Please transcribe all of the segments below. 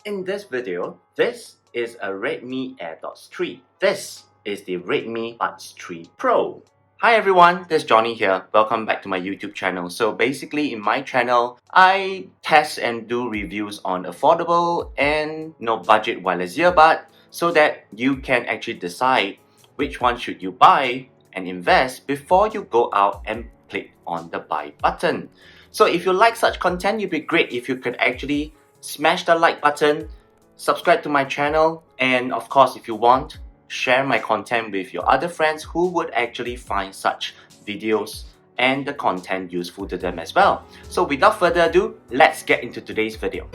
In this video, this is a Redmi AirDots 3. This is the Redmi Buds 3 Pro. Hi everyone, this is Johnny here. Welcome back to my YouTube channel. So basically in my channel, I test and do reviews on affordable and budget wireless earbud so that you can actually decide which one should you buy and invest before you go out and click on the buy button. So if you like such content, it'd be great if you could actually smash the like button, subscribe to my channel, and of course if you want, share my content with your other friends who would actually find such videos and the content useful to them as well. So without further ado, let's get into today's video.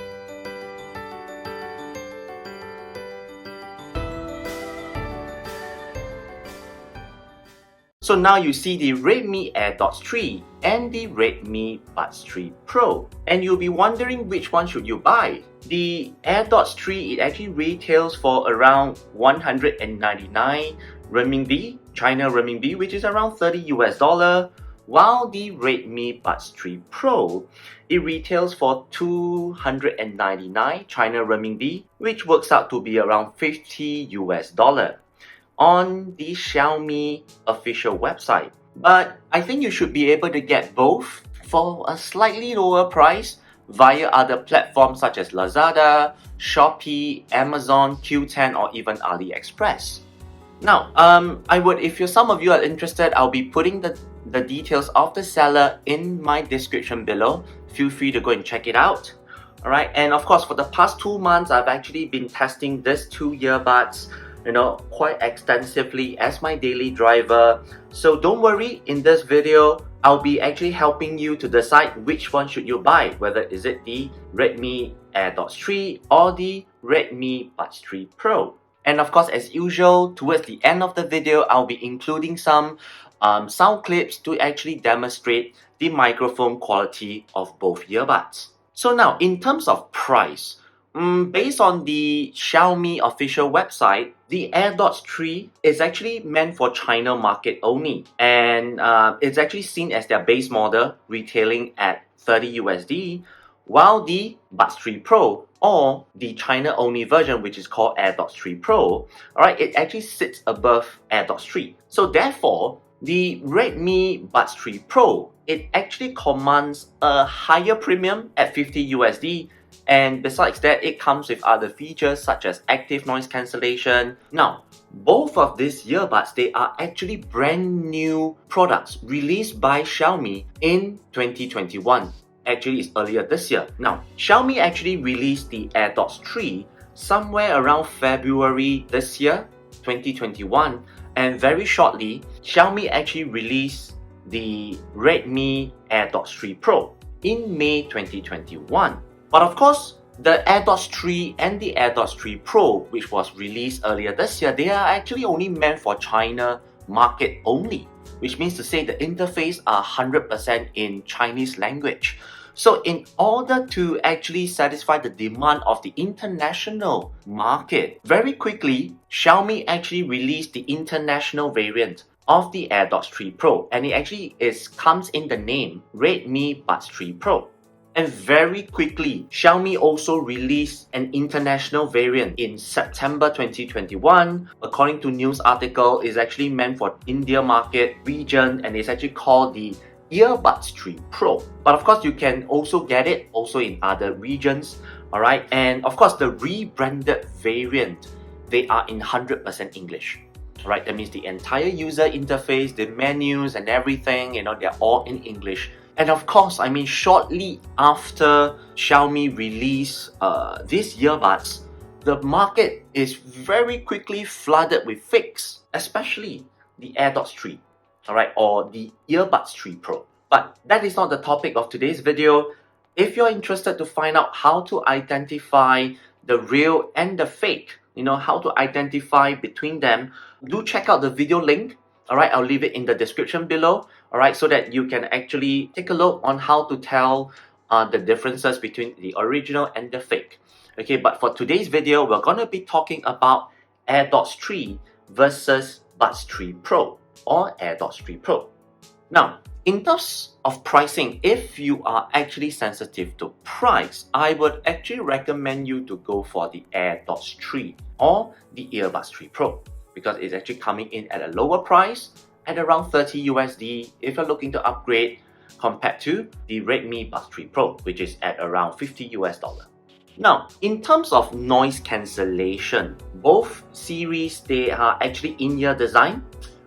So now you see the Redmi AirDots 3 and the Redmi Buds 3 Pro, and you'll be wondering which one should you buy. The AirDots 3, it actually retails for around 199 renminbi, China renminbi, which is around $30 US, while the Redmi Buds 3 Pro, it retails for 299 China renminbi, which works out to be around $50 US on the Xiaomi official website. But I think you should be able to get both for a slightly lower price via other platforms such as Lazada, Shopee, Amazon, Q10, or even AliExpress. Now, if some of you are interested, I'll be putting the details of the seller in my description below. Feel free to go and check it out. Alright, and of course for the past 2 months, I've actually been testing these two earbuds quite extensively as my daily driver. So don't worry, in this video, I'll be actually helping you to decide which one should you buy, whether is it the Redmi AirDots 3 or the Redmi Buds 3 Pro. And of course, as usual, towards the end of the video, I'll be including some sound clips to actually demonstrate the microphone quality of both earbuds. So now, in terms of price, based on the Xiaomi official website, the AirDots 3 is actually meant for China market only, and it's actually seen as their base model retailing at $30 USD, while the Buds 3 Pro, or the China only version, which is called AirDots 3 Pro, alright, it actually sits above AirDots 3. So therefore, the Redmi Buds 3 Pro, it actually commands a higher premium at $50 USD. And besides that, it comes with other features such as active noise cancellation. Now, both of these earbuds, they are actually brand new products released by Xiaomi in 2021. Actually, it's earlier this year. Now, Xiaomi actually released the AirDots 3 somewhere around February this year, 2021. And very shortly, Xiaomi actually released the Redmi AirDots 3 Pro in May 2021. But of course, the AirDots 3 and the AirDots 3 Pro, which was released earlier this year, they are actually only meant for China market only, which means to say the interface are 100% in Chinese language. So in order to actually satisfy the demand of the international market, very quickly, Xiaomi actually released the international variant of the AirDots 3 Pro, and it actually comes in the name Redmi Buds 3 Pro. And very quickly, Xiaomi also released an international variant in September 2021. According to news article, it's actually meant for India market region, and it's actually called the Earbuds 3 Pro. But of course, you can also get it also in other regions. Alright, and of course, the rebranded variant, they are in 100% English. Alright, that means the entire user interface, the menus and everything, they're all in English. And of course, shortly after Xiaomi released these earbuds, the market is very quickly flooded with fakes, especially the AirDots 3, alright, or the Earbuds 3 Pro. But that is not the topic of today's video. If you're interested to find out how to identify the real and the fake, how to identify between them, do check out the video link. Alright, I'll leave it in the description below, alright, so that you can actually take a look on how to tell the differences between the original and the fake. Okay, but for today's video, we're going to be talking about AirDots 3 versus Buds 3 Pro or AirDots 3 Pro. Now, in terms of pricing, if you are actually sensitive to price, I would actually recommend you to go for the AirDots 3 or the Earbuds 3 Pro, because it's actually coming in at a lower price at around 30 USD if you're looking to upgrade compared to the Redmi Buds 3 Pro, which is at around 50 US dollar. Now, in terms of noise cancellation, both series, they are actually in-ear design,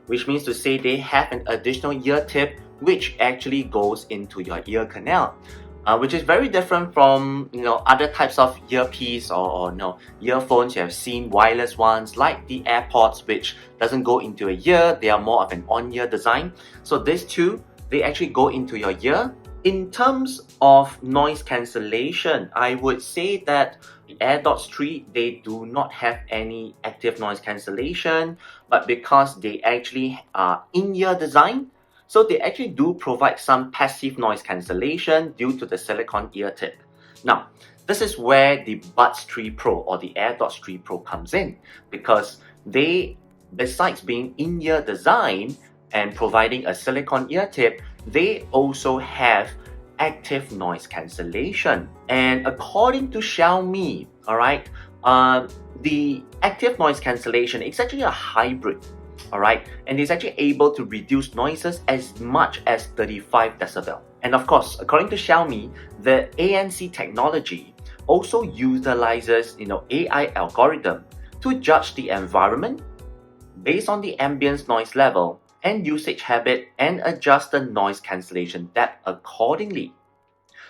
which means to say they have an additional ear tip which actually goes into your ear canal, which is very different from other types of earpiece or earphones you have seen, wireless ones like the AirPods, which doesn't go into a ear. They are more of an on-ear design. So these two, they actually go into your ear. In terms of noise cancellation, I would say that the AirDots 3, they do not have any active noise cancellation, but because they actually are in-ear design, so they actually do provide some passive noise cancellation due to the silicone ear tip. Now, this is where the Buds 3 Pro or the AirDots 3 Pro comes in, because they, besides being in-ear design and providing a silicone ear tip, they also have active noise cancellation. And according to Xiaomi, alright, the active noise cancellation is actually a hybrid. Alright, and it's actually able to reduce noises as much as 35 decibel. And of course, according to Xiaomi, the ANC technology also utilizes AI algorithm to judge the environment based on the ambience noise level and usage habit and adjust the noise cancellation depth accordingly.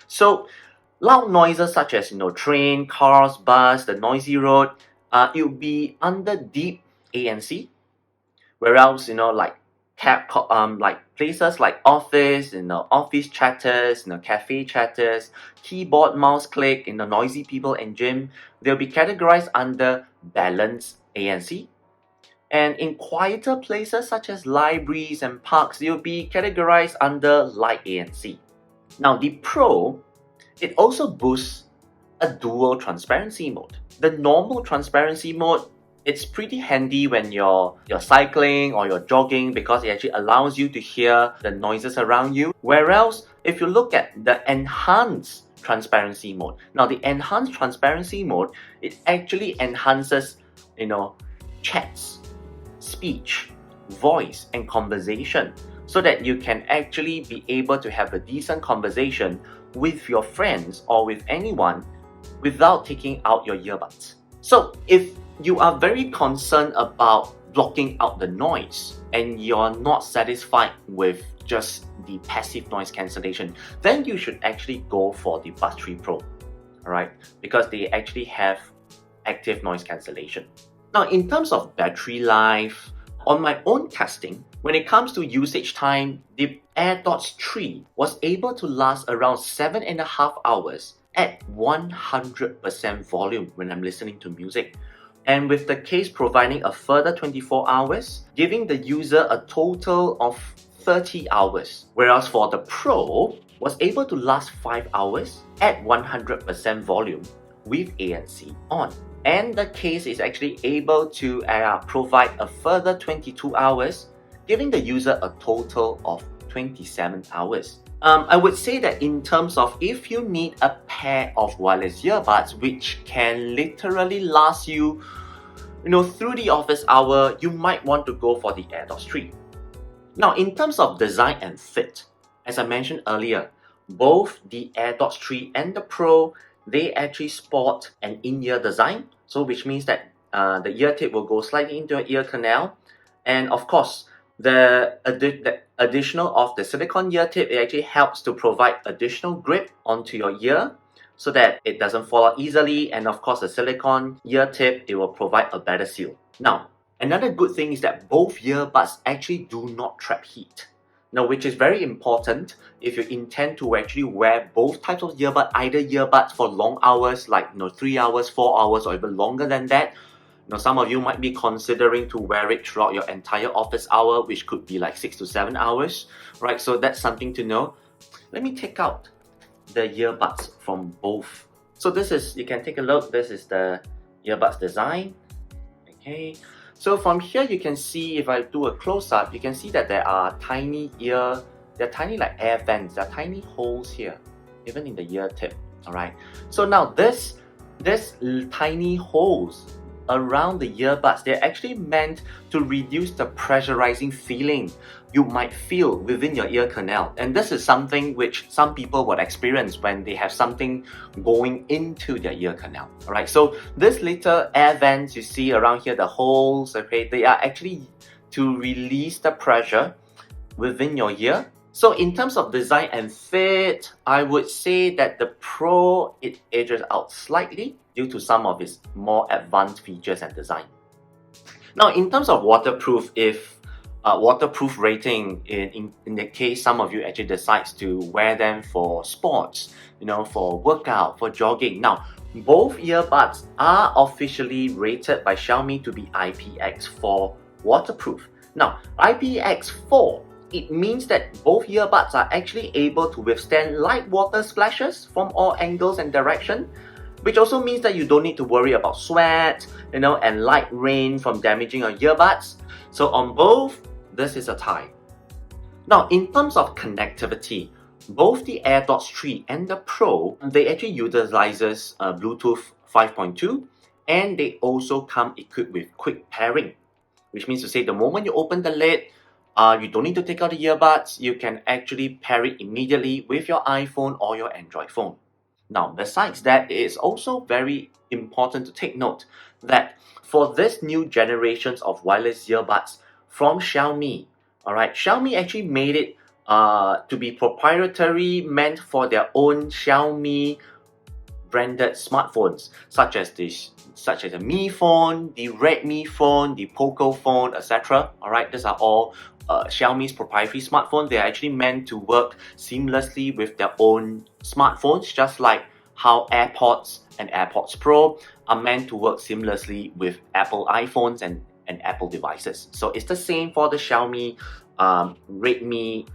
So loud noises such as train, cars, bus, the noisy road, it will be under deep ANC. Whereas like places like office, office chatters, cafe chatters, keyboard, mouse click, noisy people and gym, they'll be categorized under balanced ANC. And in quieter places such as libraries and parks, they'll be categorized under light ANC. Now the Pro, it also boosts a dual transparency mode. The normal transparency mode, it's pretty handy when you're cycling or you're jogging, because it actually allows you to hear the noises around you. Whereas if you look at the enhanced transparency mode, now the enhanced transparency mode, it actually enhances chats, speech, voice and conversation, so that you can actually be able to have a decent conversation with your friends or with anyone without taking out your earbuds. So if you are very concerned about blocking out the noise and you're not satisfied with just the passive noise cancellation, then you should actually go for the Buds 3 Pro, alright? Because they actually have active noise cancellation. Now, in terms of battery life, on my own testing, when it comes to usage time, the AirDots 3 was able to last around 7.5 hours at 100% volume when I'm listening to music. And with the case providing a further 24 hours, giving the user a total of 30 hours. Whereas for the Pro, was able to last 5 hours at 100% volume with ANC on. And the case is actually able to provide a further 22 hours, giving the user a total of 27 hours. I would say that in terms of if you need a pair of wireless earbuds which can literally last you, through the office hour, you might want to go for the AirDots 3. Now, in terms of design and fit, as I mentioned earlier, both the AirDots 3 and the Pro, they actually sport an in-ear design, so which means that the ear tip will go slightly into your ear canal, and of course, the additional of the silicone ear tip, it actually helps to provide additional grip onto your ear so that it doesn't fall out easily, and of course the silicone ear tip, it will provide a better seal. Now, another good thing is that both earbuds actually do not trap heat. Now, which is very important if you intend to actually wear both types of earbuds, either earbuds for long hours like 3 hours, 4 hours, or even longer than that. Some of you might be considering to wear it throughout your entire office hour, which could be like 6 to 7 hours, right? So that's something to know. Let me take out the earbuds from both. So this is, you can take a look, this is the earbuds design. Okay, so from here you can see, if I do a close-up, you can see that there are tiny ear they're tiny like air vents, there are tiny holes here, even in the ear tip. Alright, so now this tiny holes around the earbuds, they're actually meant to reduce the pressurizing feeling you might feel within your ear canal. And this is something which some people would experience when they have something going into their ear canal. Alright, so this little air vents you see around here, the holes, okay, they are actually to release the pressure within your ear. So in terms of design and fit, I would say that the Pro, it edges out slightly due to some of its more advanced features and design. Now in terms of waterproof, waterproof rating, in the case some of you actually decides to wear them for sports, for workout, for jogging. Now both earbuds are officially rated by Xiaomi to be IPX4 waterproof. Now IPX4, it means that both earbuds are actually able to withstand light water splashes from all angles and direction, which also means that you don't need to worry about sweat, and light rain from damaging your earbuds. So on both, this is a tie. Now in terms of connectivity, both the AirDots 3 and the Pro, they actually utilizes Bluetooth 5.2, and they also come equipped with quick pairing, which means to say the moment you open the lid, you don't need to take out the earbuds, you can actually pair it immediately with your iPhone or your Android phone. Now, besides that, it is also very important to take note that for this new generations of wireless earbuds from Xiaomi, alright, Xiaomi actually made it to be proprietary, meant for their own Xiaomi branded smartphones, such as the Mi phone, the Redmi phone, the Poco phone, etc. Alright, these are all Xiaomi's proprietary smartphones. They are actually meant to work seamlessly with their own smartphones, just like how AirPods and AirPods Pro are meant to work seamlessly with Apple iPhones and Apple devices. So it's the same for the Xiaomi Redmi,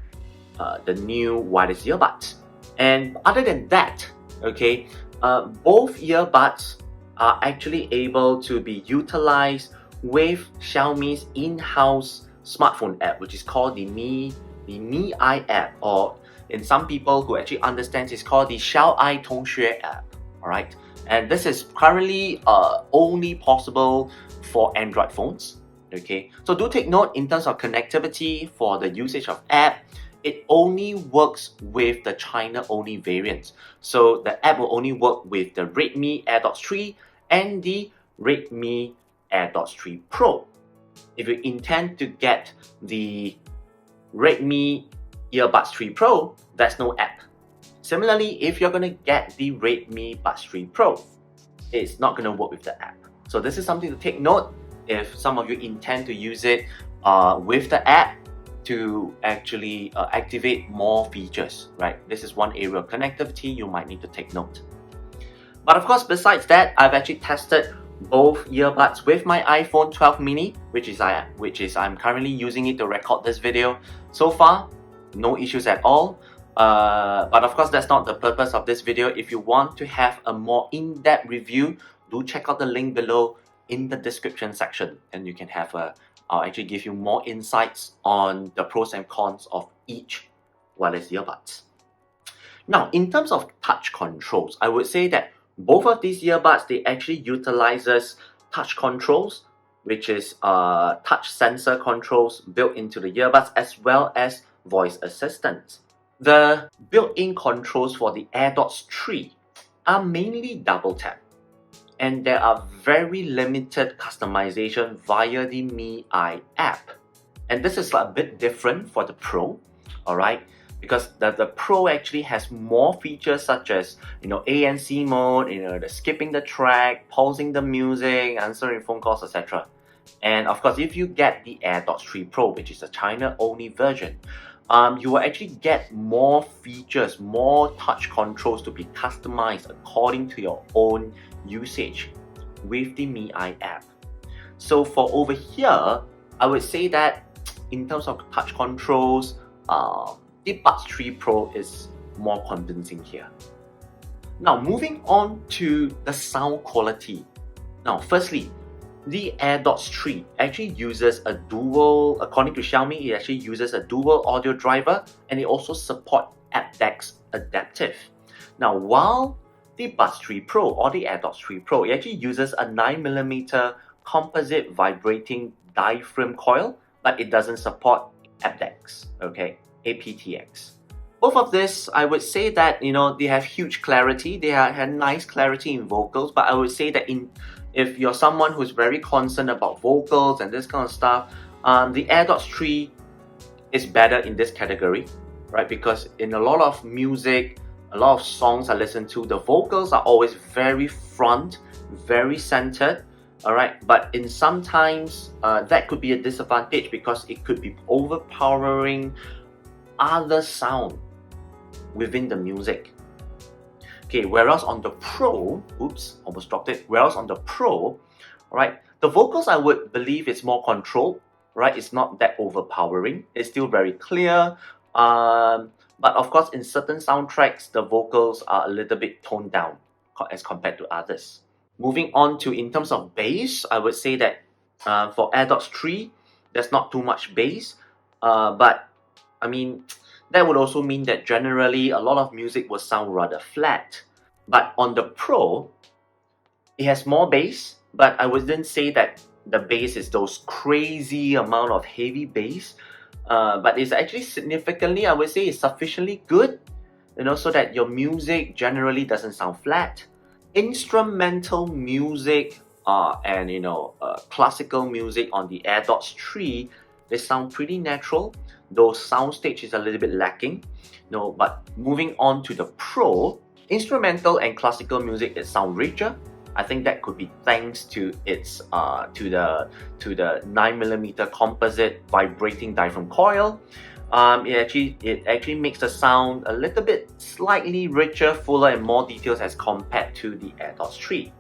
the new wireless earbuds. And other than that, okay, both earbuds are actually able to be utilized with Xiaomi's in-house smartphone app, which is called the Mi app, or in some people who actually understand, it's called the Xiaoai Tongxue app. Alright, and this is currently only possible for Android phones. Okay, so do take note in terms of connectivity for the usage of app. It only works with the China-only variants. So the app will only work with the Redmi AirDots 3 and the Redmi AirDots 3 Pro. If you intend to get the Redmi Earbuds 3 Pro, there's no app. Similarly, if you're going to get the Redmi Buds 3 Pro, it's not going to work with the app. So this is something to take note if some of you intend to use it with the app to actually activate more features, right? This is one area of connectivity you might need to take note. But of course, besides that, I've actually tested both earbuds with my iPhone 12 mini, which is I'm currently using it to record this video. So far, no issues at all. But of course, that's not the purpose of this video. If you want to have a more in-depth review, do check out the link below in the description section, and you can have I'll actually give you more insights on the pros and cons of each wireless earbuds. Now, in terms of touch controls, I would say that both of these earbuds, they actually utilizes touch controls, which is touch sensor controls built into the earbuds, as well as voice assistants. The built-in controls for the AirDots 3 are mainly double tap, and there are very limited customization via the Mi app. And this is a bit different for the Pro, alright? Because the Pro actually has more features such as ANC mode, the skipping the track, pausing the music, answering phone calls, etc. And of course, if you get the AirDots 3 Pro, which is a China-only version, you will actually get more features, more touch controls to be customized according to your own usage with the Mi app. So for over here, I would say that in terms of touch controls, the Buds 3 Pro is more convincing here. Now moving on to the sound quality. Now firstly, The AirDots 3 actually uses a dual, according to Xiaomi, it actually uses a dual audio driver, and it also supports aptX adaptive. Now, while the Buds 3 Pro or the AirDots 3 Pro, it actually uses a 9mm composite vibrating diaphragm coil, but it doesn't support aptX, okay, aptX. Both of this, I would say that, they have huge clarity, they have nice clarity in vocals, but I would say that if you're someone who's very concerned about vocals and this kind of stuff, the AirDots 3 is better in this category, right? Because in a lot of music, a lot of songs I listen to, the vocals are always very front, very centered, all right? But in sometimes, that could be a disadvantage because it could be overpowering other sound within the music. Okay, whereas on the Pro, oops, almost dropped it. Whereas on the Pro, right, the vocals I would believe is more controlled, right? It's not that overpowering. It's still very clear. But of course, in certain soundtracks, the vocals are a little bit toned down as compared to others. Moving on to in terms of bass, I would say that for AirDots 3, there's not too much bass. But I mean, that would also mean that generally a lot of music will sound rather flat. But on the Pro, it has more bass, but I wouldn't say that the bass is those crazy amount of heavy bass. But it's actually significantly, I would say, it's sufficiently good, so that your music generally doesn't sound flat. Instrumental music and classical music on the AirDots 3, they sound pretty natural, though soundstage is a little bit lacking. But moving on to the Pro, instrumental and classical music, it sounds richer. I think that could be thanks to its to the 9mm composite vibrating diaphragm coil. It actually makes the sound a little bit slightly richer, fuller, and more details as compared to the AirDots 3.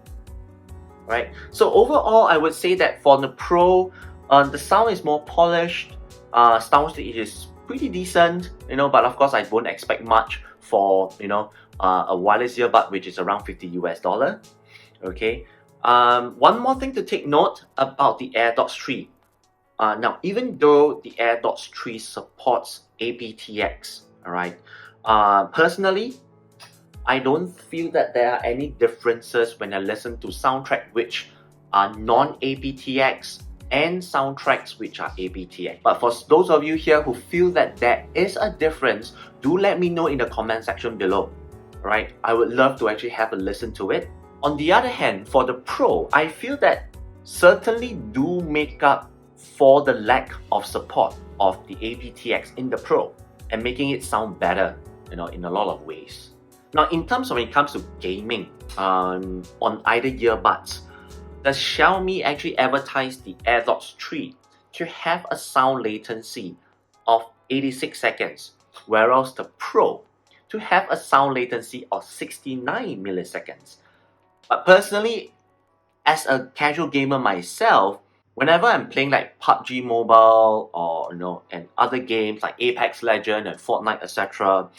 Right. So overall, I would say that for the Pro, the sound is more polished. Soundstage is pretty decent, but of course I won't expect much for a wireless earbud which is around $50 US. Okay. One more thing to take note about the AirDots 3. Now, even though the AirDots 3 supports aptX, alright, personally, I don't feel that there are any differences when I listen to soundtrack which are non-aptX and soundtracks which are aptX. But for those of you here who feel that there is a difference, do let me know in the comment section below. Right? I would love to actually have a listen to it. On the other hand, for the Pro, I feel that certainly do make up for the lack of support of the aptX in the Pro and making it sound better, in a lot of ways. Now, in terms of when it comes to gaming, on either earbuds, does Xiaomi actually advertise the AirDots 3 to have a sound latency of 86 seconds, whereas the Pro to have a sound latency of 69 milliseconds. But personally, as a casual gamer myself, whenever I'm playing like PUBG Mobile or and other games like Apex Legends and Fortnite, etc.,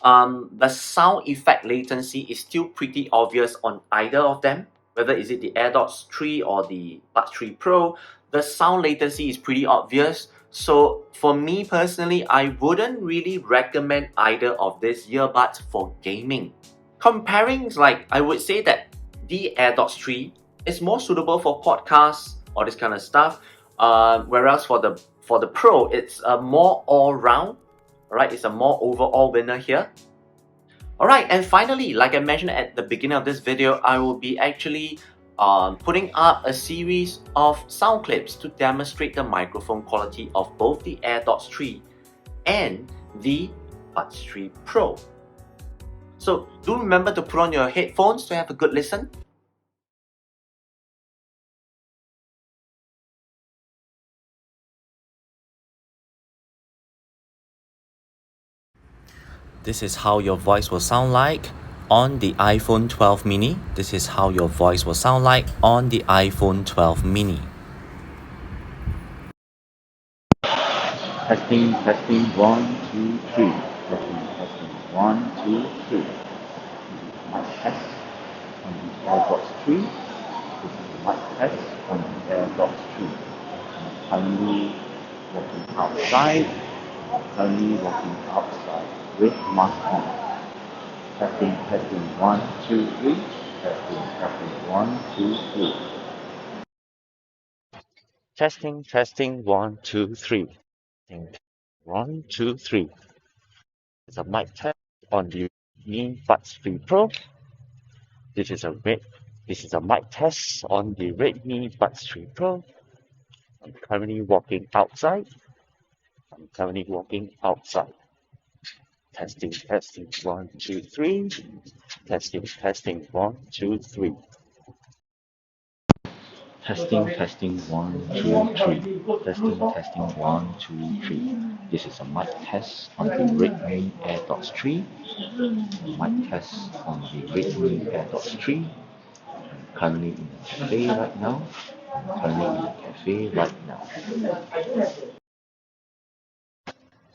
the sound effect latency is still pretty obvious on either of them. Whether is it the AirDots 3 or the Buds 3 Pro, the sound latency is pretty obvious. So for me personally, I wouldn't really recommend either of these earbuds for gaming. Comparing, I would say that the AirDots 3 is more suitable for podcasts or this kind of stuff. Whereas for the Pro, it's a more all-round, right? It's a more overall winner here. Alright, and finally, like I mentioned at the beginning of this video, I will be actually putting up a series of sound clips to demonstrate the microphone quality of both the AirDots 3 and the Buds 3 Pro. So do remember to put on your headphones to have a good listen. This is how your voice will sound like on the iPhone 12 mini. This is how your voice will sound like on the iPhone 12 mini. Testing, 1, 2, 3. Testing, 1, 2, 3. Mic test on the AirDots 3. This is the mic test on the 3. Currently walking outside. Currently walking outside with mask on. Testing, testing, 1, 2, 3. Testing, testing, 1, 2, 3. Testing, testing, 1, 2, 3. Testing, 1, 2, 3. It's a mic test on the Redmi Buds 3 Pro. This is a mic test on the Redmi Buds 3 Pro. I'm currently walking outside. Testing, testing, 1, 2, 3. Testing, testing, 1, 2, 3. Testing, testing, 1, 2, 3. Testing, testing, 1, 2, 3. This is a mic test on the Redmi AirDots 3. Mic test on the Redmi AirDots 3. I'm currently in a cafe right now.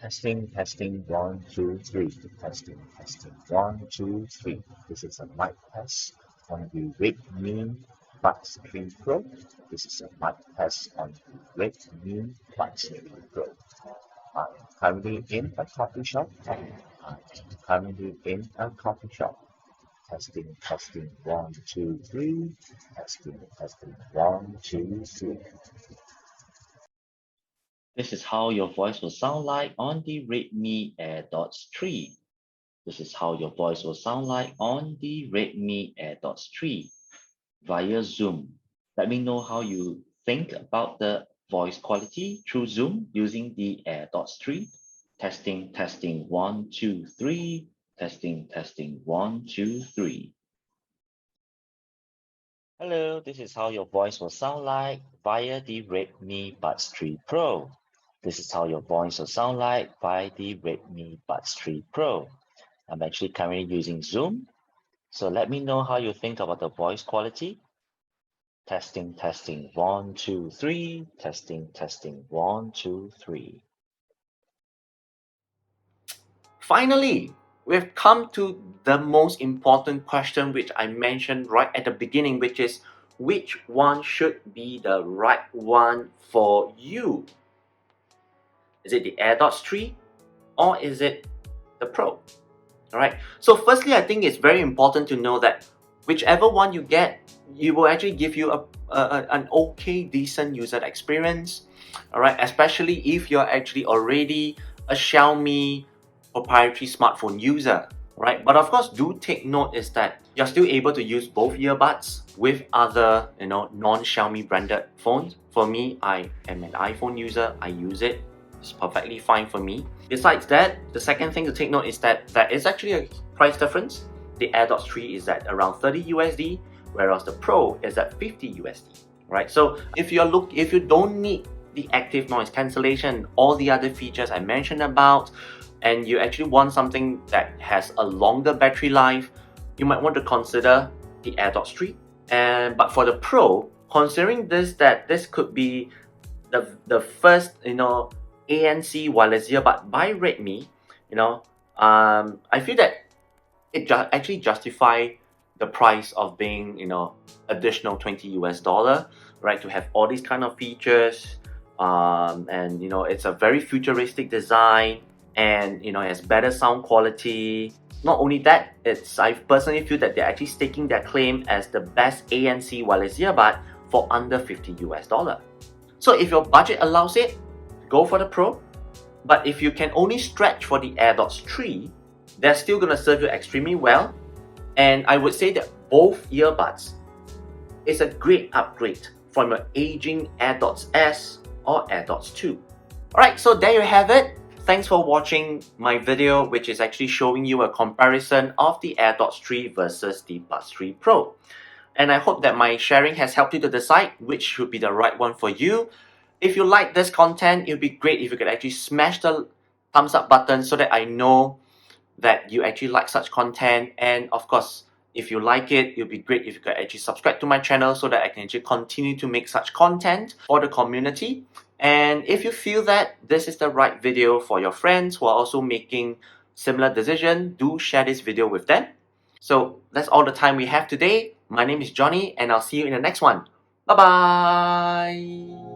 Testing, testing, 1, 2, 3. Testing, testing, 1, 2, 3. This is a mic test on the Redmi Buds 3 Pro. This is a mic test on the Redmi Buds 3 Pro. I'm currently in a coffee shop. Testing, testing, 1, 2, 3. Testing, testing, 1, 2, 3. This is how your voice will sound like on the Redmi AirDots 3. This is how your voice will sound like on the Redmi AirDots 3 via Zoom. Let me know how you think about the voice quality through Zoom using the AirDots 3. Testing, testing, 1, 2, 3. Testing, testing, 1, 2, 3. Hello, this is how your voice will sound like via the Redmi Buds 3 Pro. This is how your voice will sound like via the Redmi Buds 3 Pro. I'm actually currently using Zoom, so let me know how you think about the voice quality. Testing, testing, 1, 2, 3. Testing, testing, 1, 2, 3. Finally, we've come to the most important question which I mentioned right at the beginning, which is which one should be the right one for you? Is it the AirDots 3 or is it the Pro? Alright, so firstly, I think it's very important to know that whichever one you get, it will actually give you an okay, decent user experience. Alright, especially if you're actually already a Xiaomi proprietary smartphone user. Right, but of course, do take note is that you're still able to use both earbuds with other, non-Xiaomi branded phones. For me, I am an iPhone user. I use it. It's perfectly fine for me. Besides that, the second thing to take note is that there is actually a price difference. The AirDots 3 is at around 30 USD, whereas the Pro is at 50 USD. Right, so if you don't need the active noise cancellation, all the other features I mentioned about, and you actually want something that has a longer battery life, you might want to consider the AirDots 3. But for the Pro, considering that this could be the first ANC wireless earbud by Redmi, I feel that it actually justify the price of being additional $20, right, to have all these kind of features, and it's a very futuristic design, and it has better sound quality. Not only that, I personally feel that they're actually staking their claim as the best ANC wireless earbud for under $50. So if your budget allows it, go for the Pro. But if you can only stretch for the AirDots 3, they're still going to serve you extremely well. And I would say that both earbuds is a great upgrade from your aging AirDots S or AirDots 2. Alright, so there you have it. Thanks for watching my video, which is actually showing you a comparison of the AirDots 3 versus the Buds 3 Pro. And I hope that my sharing has helped you to decide which should be the right one for you. If you like this content, it would be great if you could actually smash the thumbs up button so that I know that you actually like such content. And of course, if you like it, it would be great if you could actually subscribe to my channel so that I can actually continue to make such content for the community. And if you feel that this is the right video for your friends who are also making similar decision, do share this video with them. So that's all the time we have today. My name is Johnny and I'll see you in the next one. Bye bye.